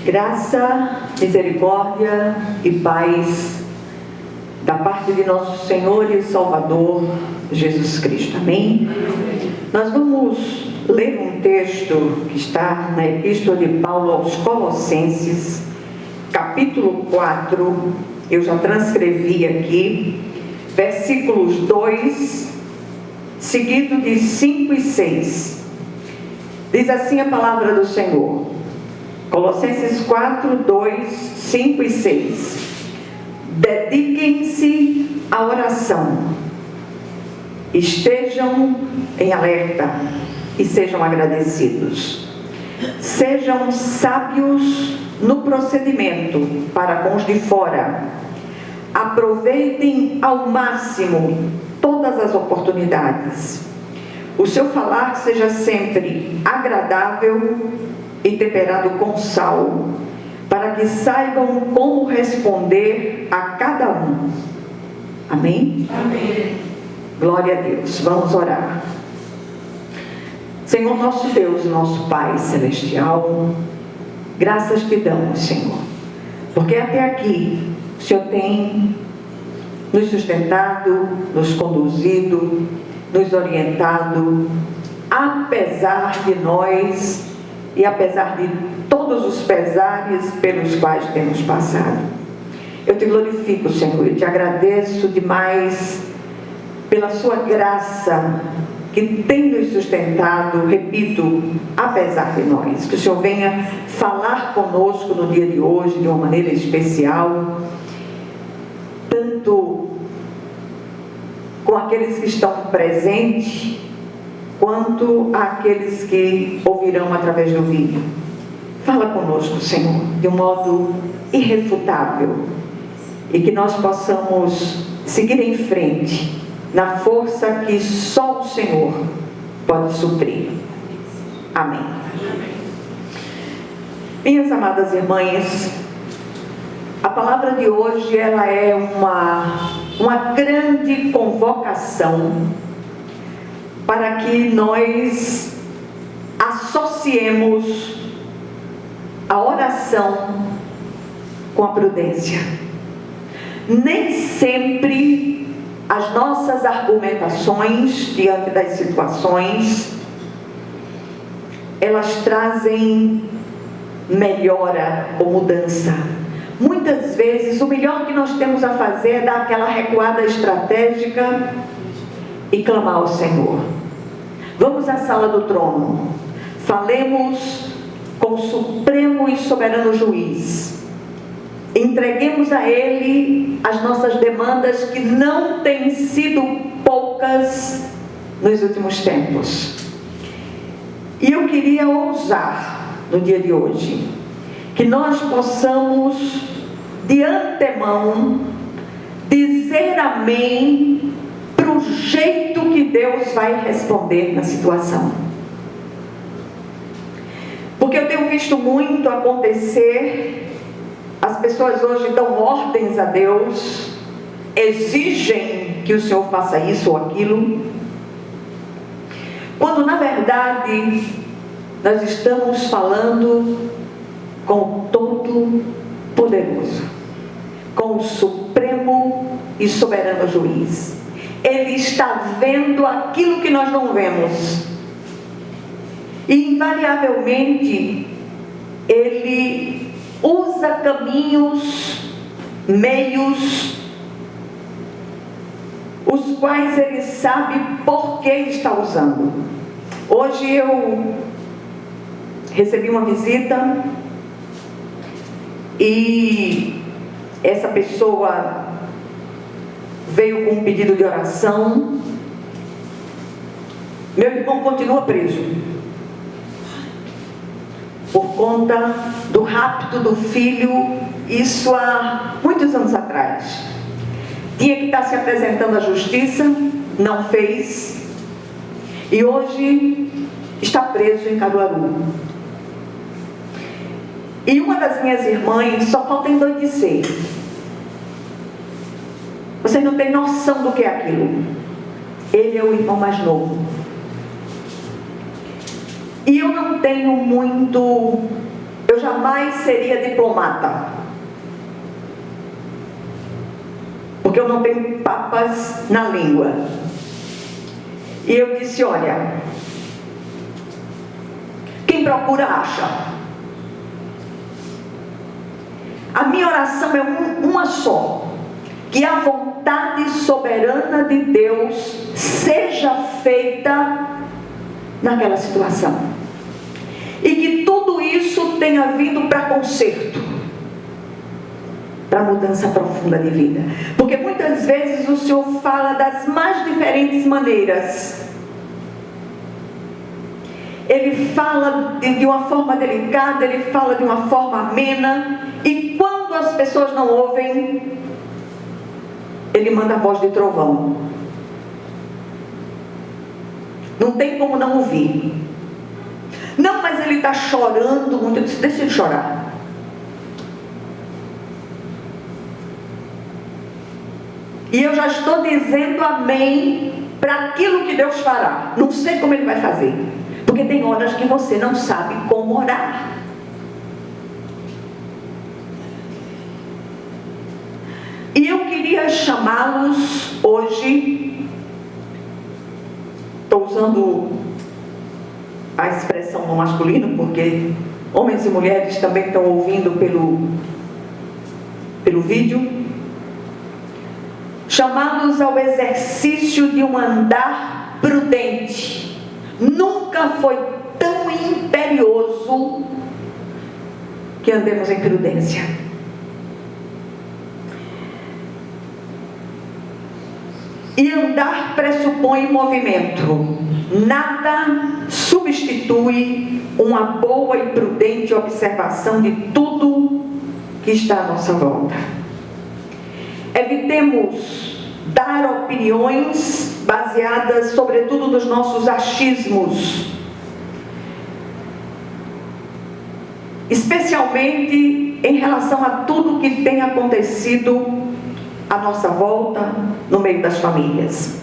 Graça, misericórdia e paz da parte de nosso Senhor e Salvador Jesus Cristo. Amém? Nós vamos ler um texto que está na Epístola de Paulo aos Colossenses, capítulo 4. Eu já transcrevi aqui, versículos 2, seguido de 5 e 6. Diz assim a palavra do Senhor. Colossenses 4, 2, 5 e 6. Dediquem-se à oração, estejam em alerta e sejam agradecidos. Sejam sábios no procedimento para com os de fora. Aproveitem ao máximo todas as oportunidades. O seu falar seja sempre agradável e temperado com sal, para que saibam como responder a cada um. Amém? Amém. Glória a Deus. Vamos orar. Senhor nosso Deus, nosso Pai Celestial, graças te damos, Senhor, porque até aqui o Senhor tem nos sustentado, nos conduzido, nos orientado, apesar de nós e apesar de todos os pesares pelos quais temos passado. Eu te glorifico, Senhor, e te agradeço demais pela sua graça que tem nos sustentado, repito, apesar de nós. Que o Senhor venha falar conosco no dia de hoje de uma maneira especial, tanto com aqueles que estão presentes, quanto àqueles que ouvirão através do vídeo. Fala conosco, Senhor, de um modo irrefutável, e que nós possamos seguir em frente na força que só o Senhor pode suprir. Amém. Minhas amadas irmãs, a palavra de hoje ela é uma grande convocação para que nós associemos a oração com a prudência. Nem sempre as nossas argumentações diante das situações, elas trazem melhora ou mudança. Muitas vezes o melhor que nós temos a fazer é dar aquela recuada estratégica e clamar ao Senhor. Vamos à sala do trono, falemos com o supremo e soberano juiz, entreguemos a Ele as nossas demandas, que não têm sido poucas nos últimos tempos. E eu queria ousar no dia de hoje que nós possamos de antemão dizer amém para o jeito que Deus vai responder na situação. Porque eu tenho visto muito acontecer, as pessoas hoje dão ordens a Deus, exigem que o Senhor faça isso ou aquilo, quando na verdade nós estamos falando com o Todo-Poderoso, com o Supremo e Soberano Juiz. Ele está vendo aquilo que nós não vemos. E invariavelmente Ele usa caminhos, meios, os quais Ele sabe por que está usando. Hoje eu recebi uma visita e essa pessoa veio com um pedido de oração. Meu irmão continua preso por conta do rapto do filho, isso há muitos anos atrás. Tinha que estar se apresentando à justiça, não fez, e hoje está preso em Caruaru. E uma das minhas irmãs só falta endoidecer. Vocês não têm noção do que é aquilo. Ele é o irmão mais novo. E eu não tenho muito eu jamais seria diplomata, porque eu não tenho papas na língua. E eu disse: olha, quem procura acha. A minha oração é uma só: que a vontade soberana de Deus seja feita naquela situação, e que tudo isso tenha vindo para conserto, para mudança profunda de vida. Porque muitas vezes o Senhor fala das mais diferentes maneiras. Ele fala de uma forma delicada, ele fala de uma forma amena, e quando as pessoas não ouvem, ele manda a voz de trovão. Não tem como não ouvir. Não, mas ele está chorando muito. Eu disse: deixa ele chorar. E eu já estou dizendo amém para aquilo que Deus fará. Não sei como ele vai fazer, porque tem horas que você não sabe como orar. E eu queria chamá-los hoje, estou usando a expressão no masculino, porque homens e mulheres também estão ouvindo pelo vídeo, chamá-los ao exercício de um andar prudente. Nunca foi tão imperioso que andemos em prudência. E andar pressupõe movimento. Nada substitui uma boa e prudente observação de tudo que está à nossa volta. Evitemos dar opiniões baseadas sobretudo nos nossos achismos, especialmente em relação a tudo que tem acontecido à nossa volta, no meio das famílias.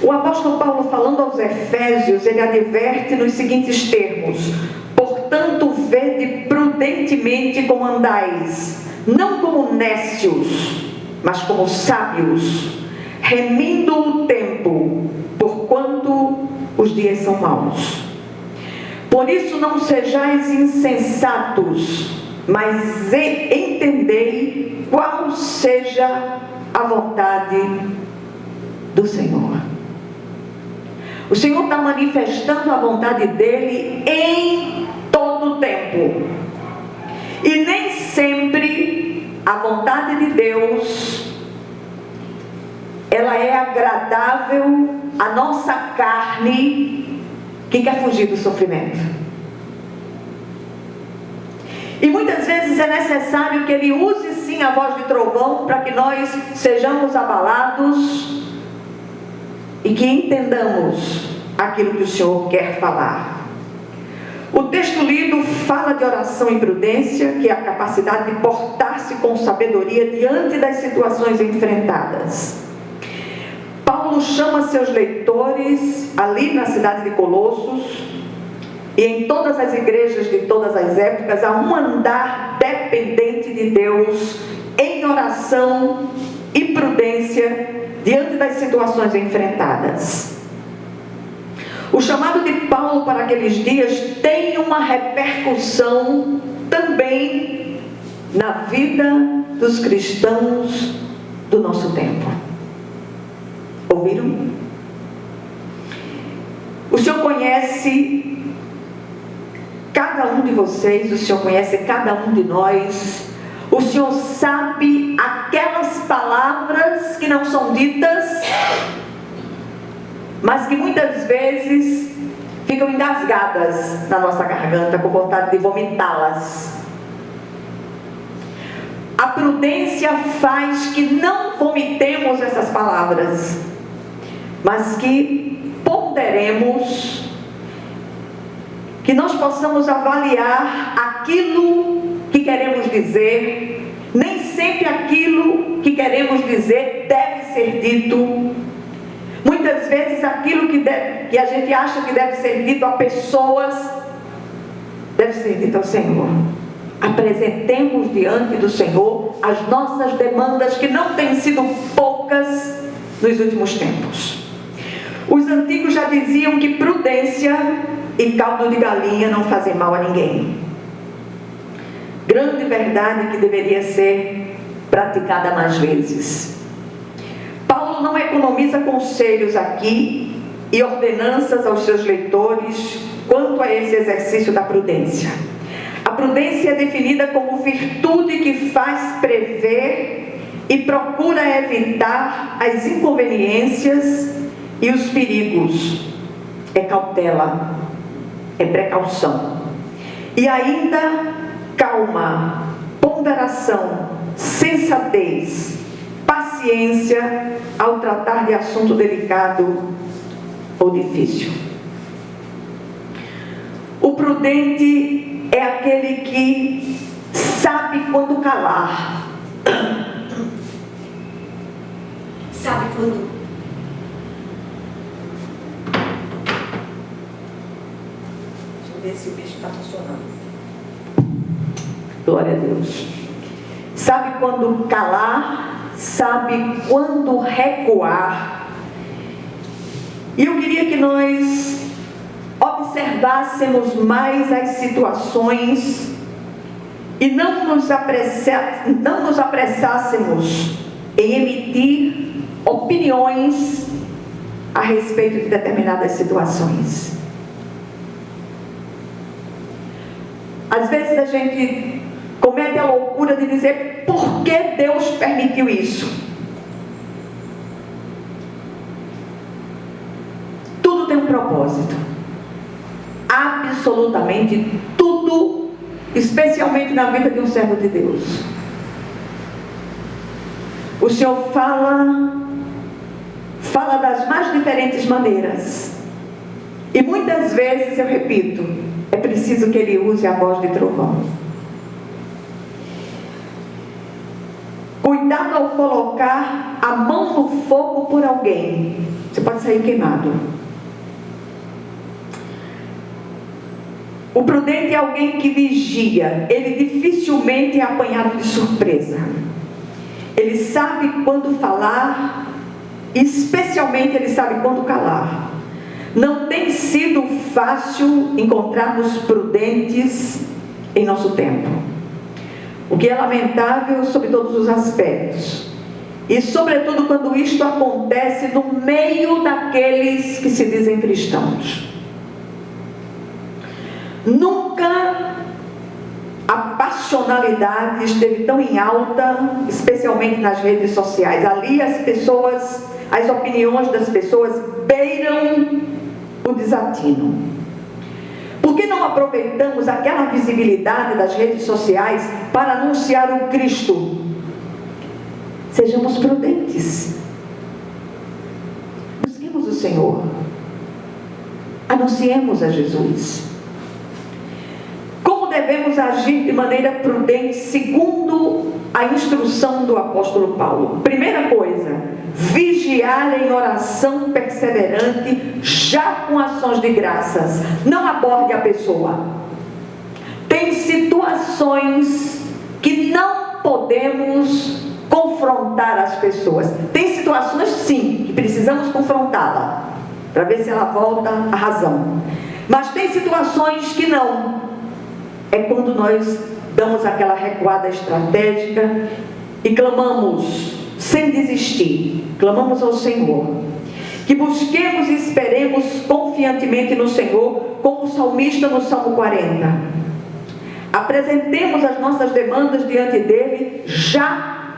O apóstolo Paulo, falando aos Efésios, ele adverte nos seguintes termos: portanto, vede prudentemente como andais, não como nécios, mas como sábios, remindo o tempo, porquanto os dias são maus. Por isso não sejais insensatos, mas entendei qual seja a vontade do Senhor. O Senhor está manifestando a vontade dele em todo o tempo. E nem sempre a vontade de Deus, ela é agradável à nossa carne que quer fugir do sofrimento. E muitas vezes é necessário que ele use sim a voz de trovão para que nós sejamos abalados e que entendamos aquilo que o Senhor quer falar. O texto lido fala de oração e prudência, que é a capacidade de portar-se com sabedoria diante das situações enfrentadas. Paulo chama seus leitores ali na cidade de Colossos e em todas as igrejas de todas as épocas a um andar dependente de Deus em oração e prudência diante das situações enfrentadas. O chamado de Paulo para aqueles dias tem uma repercussão também na vida dos cristãos do nosso tempo. Ouviram? O Senhor conhece cada um de vocês, o Senhor conhece cada um de nós. O Senhor sabe aquelas palavras que não são ditas, mas que muitas vezes ficam engasgadas na nossa garganta, com vontade de vomitá-las. A prudência faz que não vomitemos essas palavras, mas que ponderemos, que nós possamos avaliar aquilo que queremos dizer. Nem sempre aquilo que queremos dizer deve ser dito. Muitas vezes aquilo que a gente acha que deve ser dito a pessoas, deve ser dito ao Senhor. Apresentemos diante do Senhor as nossas demandas, que não têm sido poucas nos últimos tempos. Os antigos já diziam que prudência e caldo de galinha não fazem mal a ninguém. Grande verdade que deveria ser praticada mais vezes. Paulo não economiza conselhos aqui e ordenanças aos seus leitores quanto a esse exercício da prudência. A prudência é definida como virtude que faz prever e procura evitar as inconveniências e os perigos. É cautela, é precaução. E ainda calma, ponderação, sensatez, paciência ao tratar de assunto delicado ou difícil. O prudente é aquele que sabe quando calar. Sabe quando? Deixa eu ver se o bicho está funcionando. Glória a Deus. Sabe quando calar, sabe quando recuar. E eu queria que nós observássemos mais as situações e não nos apressássemos em emitir opiniões a respeito de determinadas situações. Às vezes a gente comete a loucura de dizer: por que Deus permitiu isso? Tudo tem um propósito. Absolutamente tudo, especialmente na vida de um servo de Deus. O Senhor fala das mais diferentes maneiras. E muitas vezes, eu repito, é preciso que Ele use a voz de trovão. Cuidado ao colocar a mão no fogo por alguém. Você pode sair queimado. O prudente é alguém que vigia. Ele dificilmente é apanhado de surpresa. Ele sabe quando falar, especialmente ele sabe quando calar. Não tem sido fácil encontrarmos prudentes em nosso tempo. O que é lamentável sob todos os aspectos. E sobretudo quando isto acontece no meio daqueles que se dizem cristãos. Nunca a passionalidade esteve tão em alta, especialmente nas redes sociais. Ali as opiniões das pessoas beiram o desatino. Por que não aproveitamos aquela visibilidade das redes sociais para anunciar o Cristo? Sejamos prudentes. Busquemos o Senhor. Anunciemos a Jesus. Como devemos agir de maneira prudente, segundo a instrução do apóstolo Paulo? Primeira coisa, vigiar em oração perseverante, já com ações de graças. Não aborde a pessoa. Tem situações que não podemos confrontar as pessoas. Tem situações, sim, que precisamos confrontá-la, para ver se ela volta à razão. Mas tem situações que não. É quando nós damos aquela recuada estratégica e clamamos sem desistir, clamamos ao Senhor, que busquemos e esperemos confiantemente no Senhor, como o salmista no Salmo 40. Apresentemos as nossas demandas diante dele, já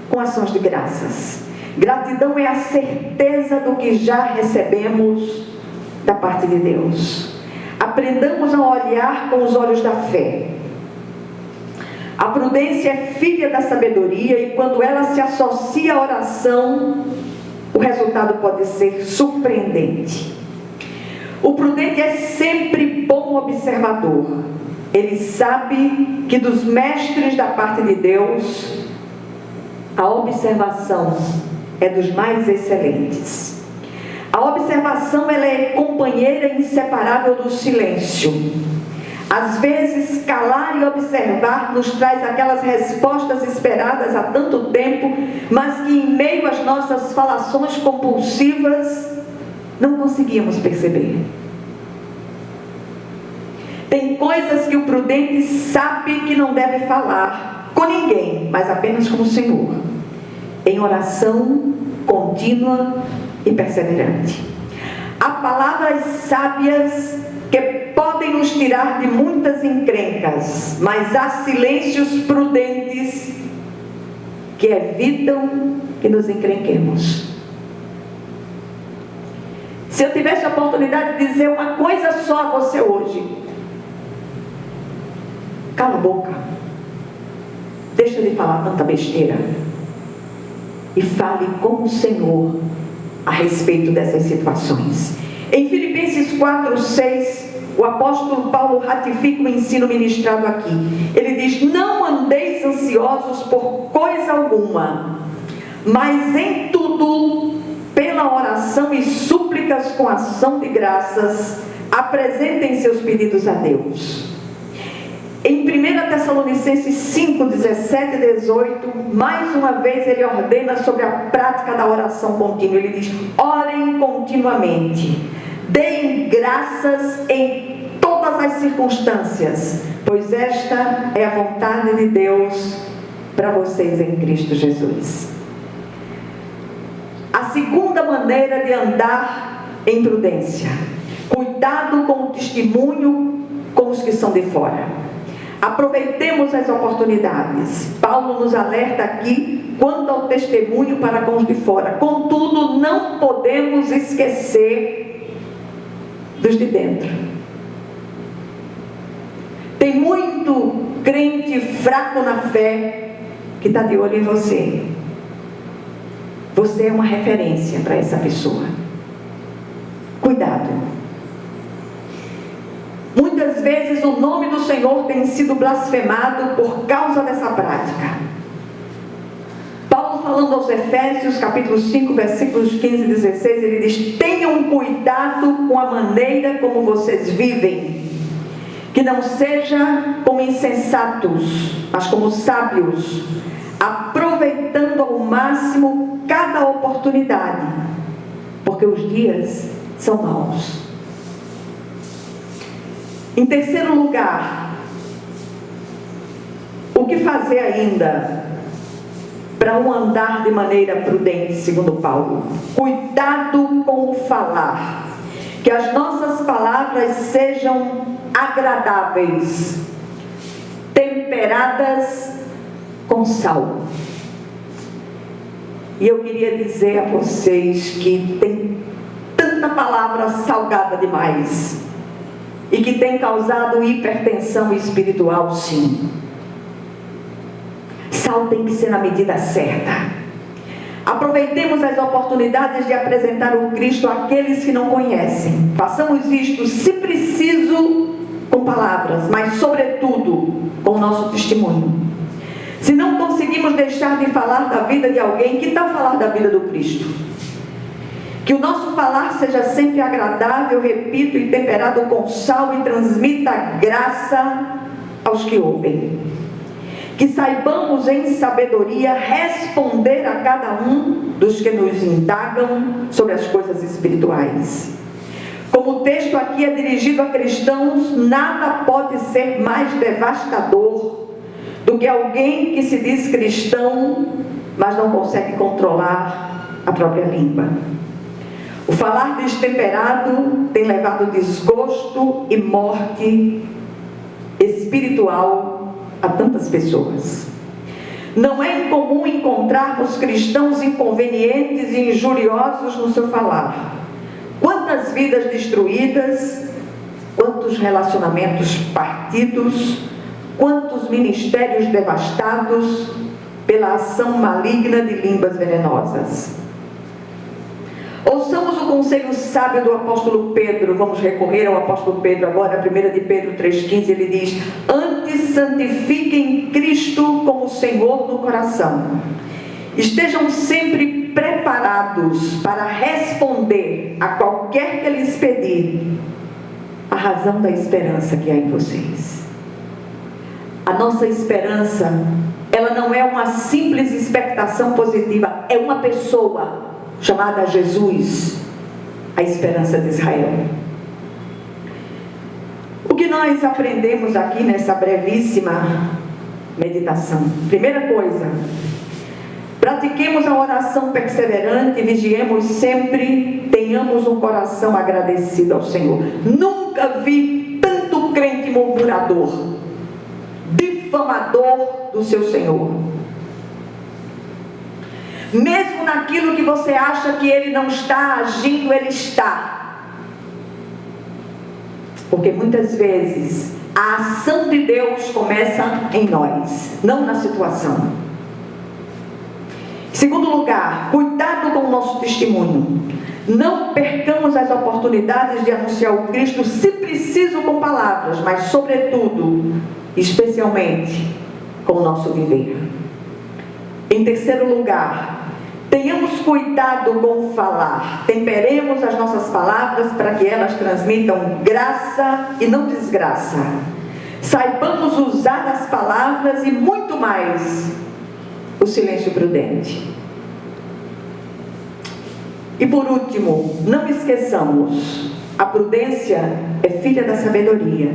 com ações de graças. Gratidão é a certeza do que já recebemos da parte de Deus. Aprendamos a olhar com os olhos da fé. A prudência é filha da sabedoria e quando ela se associa à oração, o resultado pode ser surpreendente. O prudente é sempre bom observador. Ele sabe que dos mestres da parte de Deus, a observação é dos mais excelentes. A observação ela é companheira inseparável do silêncio. Às vezes, calar e observar nos traz aquelas respostas esperadas há tanto tempo, mas que em meio às nossas falações compulsivas, não conseguíamos perceber. Tem coisas que o prudente sabe que não deve falar com ninguém, mas apenas com o Senhor, em oração contínua e perseverante. Há palavras sábias que podem nos tirar de muitas encrencas, mas há silêncios prudentes que evitam que nos encrenquemos. Se eu tivesse a oportunidade de dizer uma coisa só a você hoje, cala a boca, deixa de falar tanta besteira e fale com o Senhor a respeito dessas situações. Em Filipenses 4:6, o apóstolo Paulo ratifica o ensino ministrado aqui. Ele diz: não andeis ansiosos por coisa alguma, mas em tudo, pela oração e súplicas com ação de graças, apresentem seus pedidos a Deus. Em 1 Tessalonicenses 5, 17 e 18, mais uma vez ele ordena sobre a prática da oração contínua. Ele diz: orem continuamente, deem graças em todas as circunstâncias, pois esta é a vontade de Deus para vocês em Cristo Jesus. A segunda maneira de andar em prudência: cuidado com o testemunho com os que são de fora. Aproveitemos as oportunidades. Paulo nos alerta aqui quanto ao testemunho para com os de fora. Contudo, não podemos esquecer dos de dentro. Tem muito crente fraco na fé que está de olho em você. Você é uma referência para essa pessoa. Cuidado. Muitas vezes o nome do Senhor tem sido blasfemado por causa dessa prática. Paulo, falando aos Efésios, capítulo 5, versículos 15 e 16, ele diz: tenham cuidado com a maneira como vocês vivem, que não seja como insensatos, mas como sábios, aproveitando ao máximo cada oportunidade, porque os dias são maus. Em terceiro lugar, o que fazer ainda para um andar de maneira prudente, segundo Paulo? Cuidado com o falar, que as nossas palavras sejam agradáveis, temperadas com sal. E eu queria dizer a vocês que tem tanta palavra salgada demais e que tem causado hipertensão espiritual, sim. Sal tem que ser na medida certa. Aproveitemos as oportunidades de apresentar o Cristo àqueles que não conhecem. Façamos isto, se preciso, com palavras, mas sobretudo com o nosso testemunho. Se não conseguimos deixar de falar da vida de alguém, que tal falar da vida do Cristo? Que o nosso falar seja sempre agradável, repito, e temperado com sal, e transmita graça aos que ouvem. Que saibamos em sabedoria responder a cada um dos que nos indagam sobre as coisas espirituais. Como o texto aqui é dirigido a cristãos, nada pode ser mais devastador do que alguém que se diz cristão, mas não consegue controlar a própria língua. O falar destemperado tem levado desgosto e morte espiritual a tantas pessoas. Não é incomum encontrarmos cristãos inconvenientes e injuriosos no seu falar. Quantas vidas destruídas, quantos relacionamentos partidos, quantos ministérios devastados pela ação maligna de línguas venenosas. Ouçamos o conselho sábio do apóstolo Pedro. Vamos recorrer ao apóstolo Pedro agora, 1 de Pedro 3,15, ele diz: antes santifiquem Cristo como Senhor no coração. Estejam sempre preparados para responder a qualquer que lhes pedir, a razão da esperança que há em vocês. A nossa esperança, ela não é uma simples expectação positiva, é uma pessoa chamada Jesus, a esperança de Israel. O que nós aprendemos aqui nessa brevíssima meditação? Primeira coisa, pratiquemos a oração perseverante, vigiemos sempre, tenhamos um coração agradecido ao Senhor. Nunca vi tanto crente murmurador, difamador do seu Senhor. Mesmo naquilo que você acha que Ele não está agindo, Ele está. Porque muitas vezes a ação de Deus começa em nós, não na situação. Segundo lugar, cuidado com o nosso testemunho. Não percamos as oportunidades de anunciar o Cristo, se preciso, com palavras, mas sobretudo, especialmente, com o nosso viver. Em terceiro lugar, tenhamos cuidado com o falar. Temperemos as nossas palavras para que elas transmitam graça e não desgraça. Saibamos usar as palavras e muito mais o silêncio prudente. E por último, não esqueçamos, a prudência é filha da sabedoria.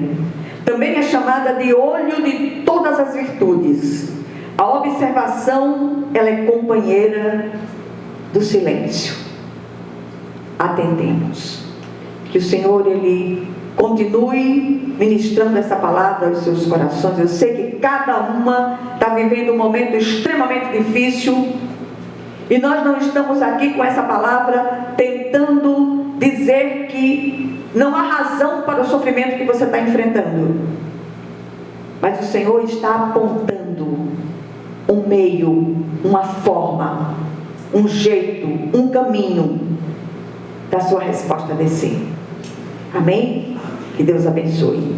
Também é chamada de olho de todas as virtudes. A observação, ela é companheira do silêncio. Atendemos. Que o Senhor, Ele continue ministrando essa palavra aos seus corações. Eu sei que cada uma está vivendo um momento extremamente difícil. E nós não estamos aqui com essa palavra tentando dizer que não há razão para o sofrimento que você está enfrentando. Mas o Senhor está apontando um meio, uma forma, um jeito, um caminho da sua resposta a descer. Amém? Que Deus abençoe.